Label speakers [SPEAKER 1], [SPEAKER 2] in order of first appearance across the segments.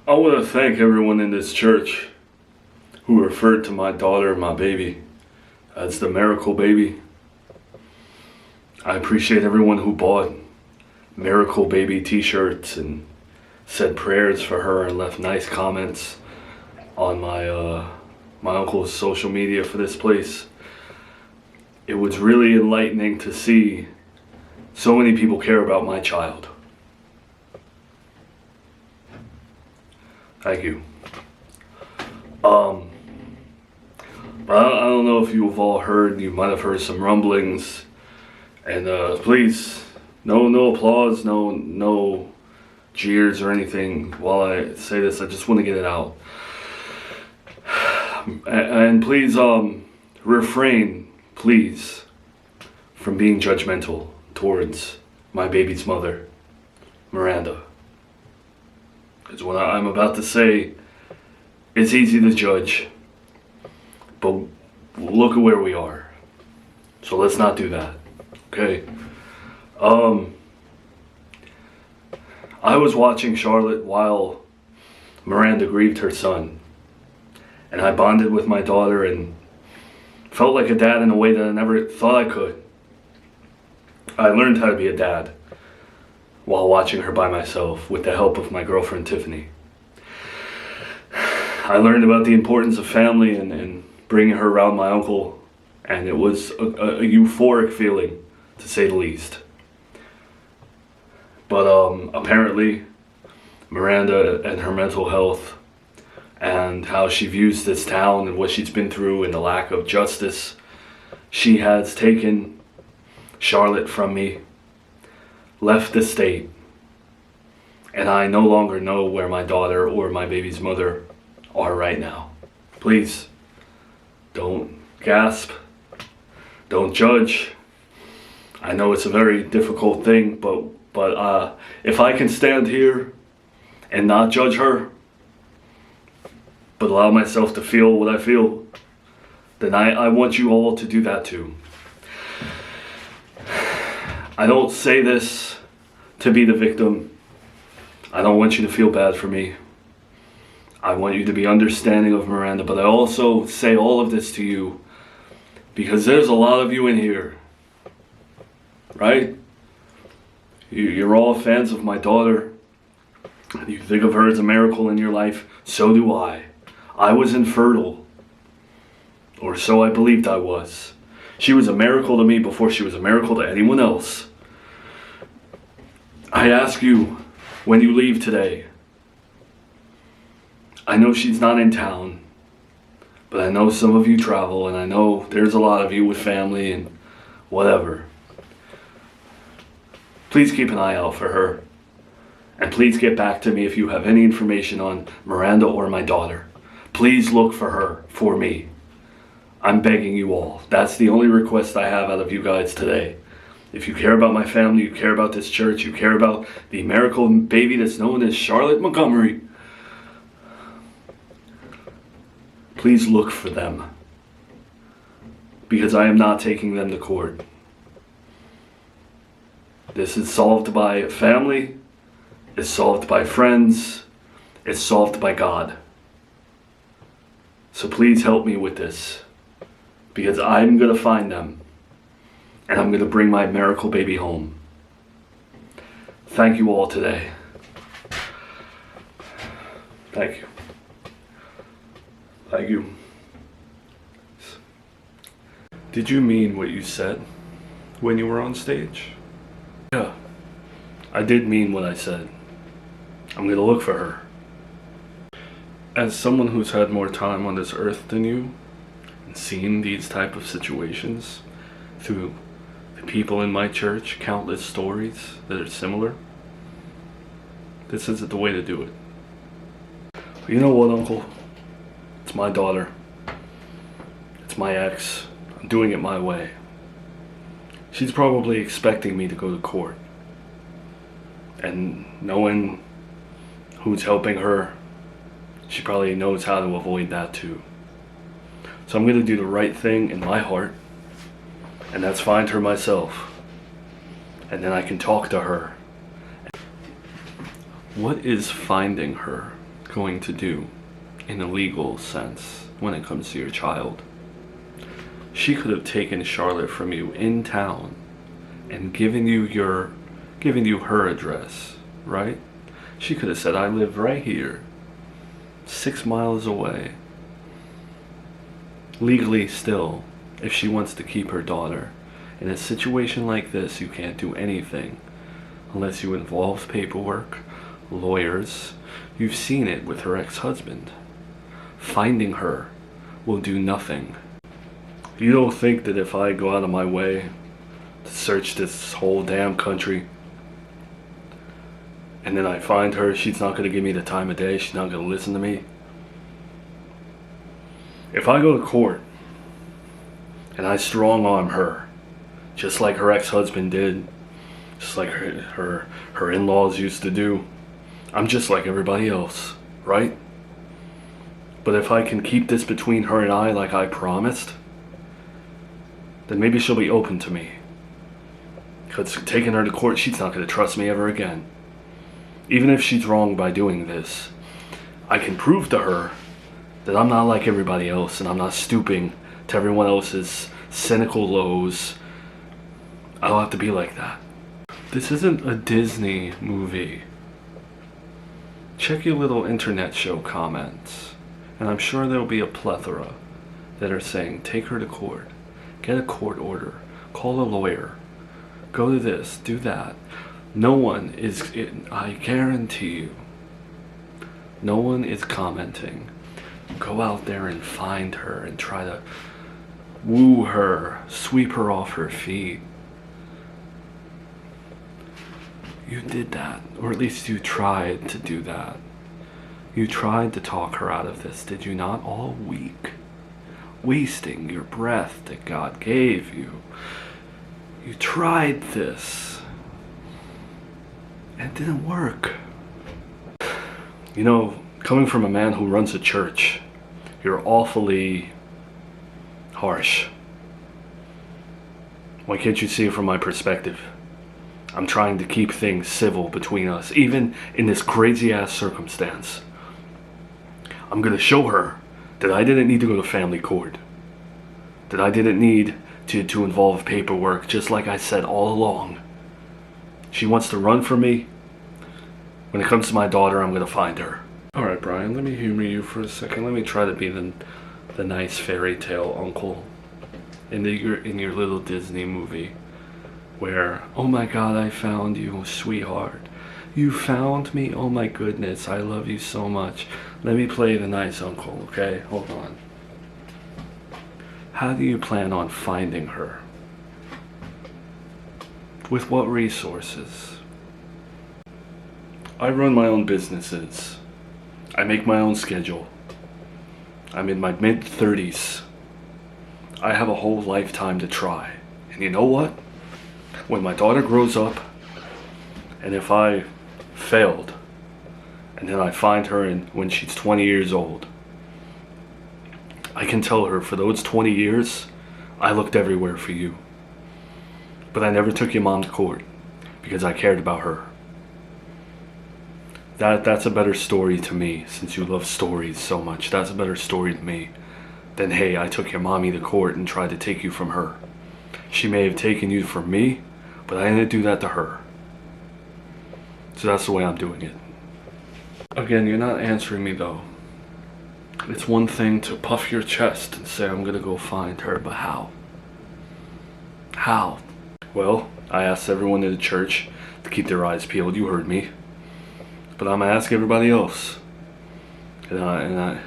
[SPEAKER 1] I want to thank everyone in this church who referred to my daughter, my baby, as the miracle baby. I appreciate everyone who bought miracle baby t-shirts and said prayers for her and left nice comments on my uncle's social media for this place. It was really enlightening to see so many people care about my child. Thank you. But I don't know if you've all heard, you might have heard some rumblings. And please, no applause, no jeers or anything while I say this. I just want to get it out. And please refrain, please, from being judgmental towards my baby's mother, Miranda. Because what I'm about to say, it's easy to judge, but look at where we are. So let's not do that, okay? I was watching Charlotte while Miranda grieved her son. And I bonded with my daughter and felt like a dad in a way that I never thought I could. I learned how to be a dad while watching her by myself with the help of my girlfriend Tiffany. I learned about the importance of family and bringing her around my uncle, and it was a euphoric feeling, to say the least. But apparently, Miranda and her mental health and how she views this town and what she's been through and the lack of justice, she has taken Charlotte from me, left the state, and I no longer know where my daughter or my baby's mother are right now. Please, don't gasp, don't judge. I know it's a very difficult thing, but if I can stand here and not judge her, but allow myself to feel what I feel, then I want you all to do that too. I don't say this to be the victim. I don't want you to feel bad for me. I want you to be understanding of Miranda, but I also say all of this to you because there's a lot of you in here, right? You're all fans of my daughter. You think of her as a miracle in your life. So do I. I was infertile, or so I believed I was. She was a miracle to me before she was a miracle to anyone else. I ask you, when you leave today, I know she's not in town, but I know some of you travel, and I know there's a lot of you with family and whatever. Please keep an eye out for her, and please get back to me if you have any information on Miranda or my daughter. Please look for her, for me. I'm begging you all. That's the only request I have out of you guys today. If you care about my family, you care about this church, you care about the miracle baby that's known as Charlotte Montgomery, please look for them. Because I am not taking them to court. This is solved by family, it's solved by friends, it's solved by God. So please help me with this, because I'm going to find them, and I'm going to bring my miracle baby home. Thank you all today. Thank you. Thank you. Did you mean what you said when you were on stage? Yeah, I did mean what I said. I'm going to look for her. As someone who's had more time on this earth than you, and seen these type of situations through the people in my church, countless stories that are similar, this isn't the way to do it. But you know what, Uncle? It's my daughter. It's my ex. I'm doing it my way. She's probably expecting me to go to court. And knowing who's helping her, she probably knows how to avoid that too. So I'm going to do the right thing in my heart, and that's find her myself. And then I can talk to her. What is finding her? going to do in a legal sense when it comes to your child? She could have taken Charlotte from you in town and given you her address, right? She could have said, I live right here, 6 miles away. Legally still, if she wants to keep her daughter. In a situation like this, you can't do anything unless you involve paperwork, lawyers. You've seen it with her ex-husband. Finding her will do nothing. You don't think that if I go out of my way to search this whole damn country and then I find her, she's not going to give me the time of day, she's not going to listen to me? If I go to court and I strong arm her, just like her ex-husband did, just like her in-laws used to do, I'm just like everybody else, right? But if I can keep this between her and I like I promised, then maybe she'll be open to me. Because taking her to court, she's not going to trust me ever again. Even if she's wrong by doing this, I can prove to her that I'm not like everybody else and I'm not stooping to everyone else's cynical lows. I don't have to be like that. This isn't a Disney movie. Check your little internet show comments, and I'm sure there'll be a plethora that are saying, take her to court, get a court order, call a lawyer, go to this, do that. No one is, I guarantee you, no one is commenting. Go out there and find her and try to woo her, sweep her off her feet. You did that, or at least you tried to do that. You tried to talk her out of this, did you not? All week, wasting your breath that God gave you. You tried this, and it didn't work. You know, coming from a man who runs a church, you're awfully harsh. Why can't you see it from my perspective? I'm trying to keep things civil between us, even in this crazy ass circumstance. I'm gonna show her that I didn't need to go to family court, that I didn't need to involve paperwork, just like I said all along. She wants to run from me. When it comes to my daughter, I'm gonna find her. Alright, Brian, let me humor you for a second. Let me try to be the nice fairy tale uncle in your little Disney movie where, oh my God, I found you, sweetheart. You found me? Oh my goodness, I love you so much. Let me play the nice uncle, okay? Hold on. How do you plan on finding her? With what resources? I run my own businesses. I make my own schedule. I'm in my mid-30s. I have a whole lifetime to try. And you know what? When my daughter grows up, and if I failed, and then I find her when she's 20 years old, I can tell her, for those 20 years, I looked everywhere for you. But I never took your mom to court because I cared about her. That's a better story to me, since you love stories so much. That's a better story to me than, hey, I took your mommy to court and tried to take you from her. She may have taken you from me, but I didn't do that to her. So that's the way I'm doing it. Again, you're not answering me though. It's one thing to puff your chest and say, I'm gonna go find her, but how? How? Well, I asked everyone in the church to keep their eyes peeled. You heard me. But I'm gonna ask everybody else. And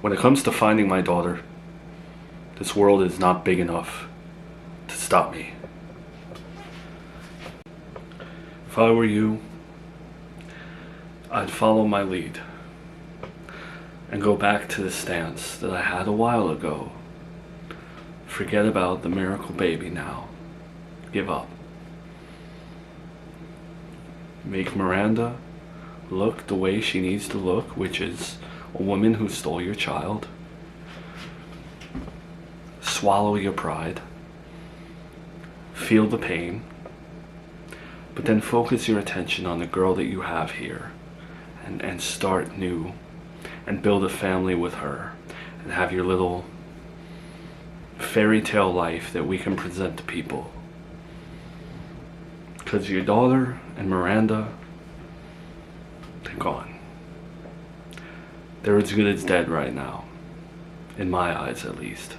[SPEAKER 1] when it comes to finding my daughter, this world is not big enough to stop me. If I were you, I'd follow my lead and go back to the stance that I had a while ago. Forget about the miracle baby now. Give up. Make Miranda look the way she needs to look, which is a woman who stole your child. Swallow your pride. Feel the pain. But then focus your attention on the girl that you have here and start new and build a family with her and have your little fairy tale life that we can present to people. Because your daughter and Miranda, they're gone. They're as good as dead right now, in my eyes at least.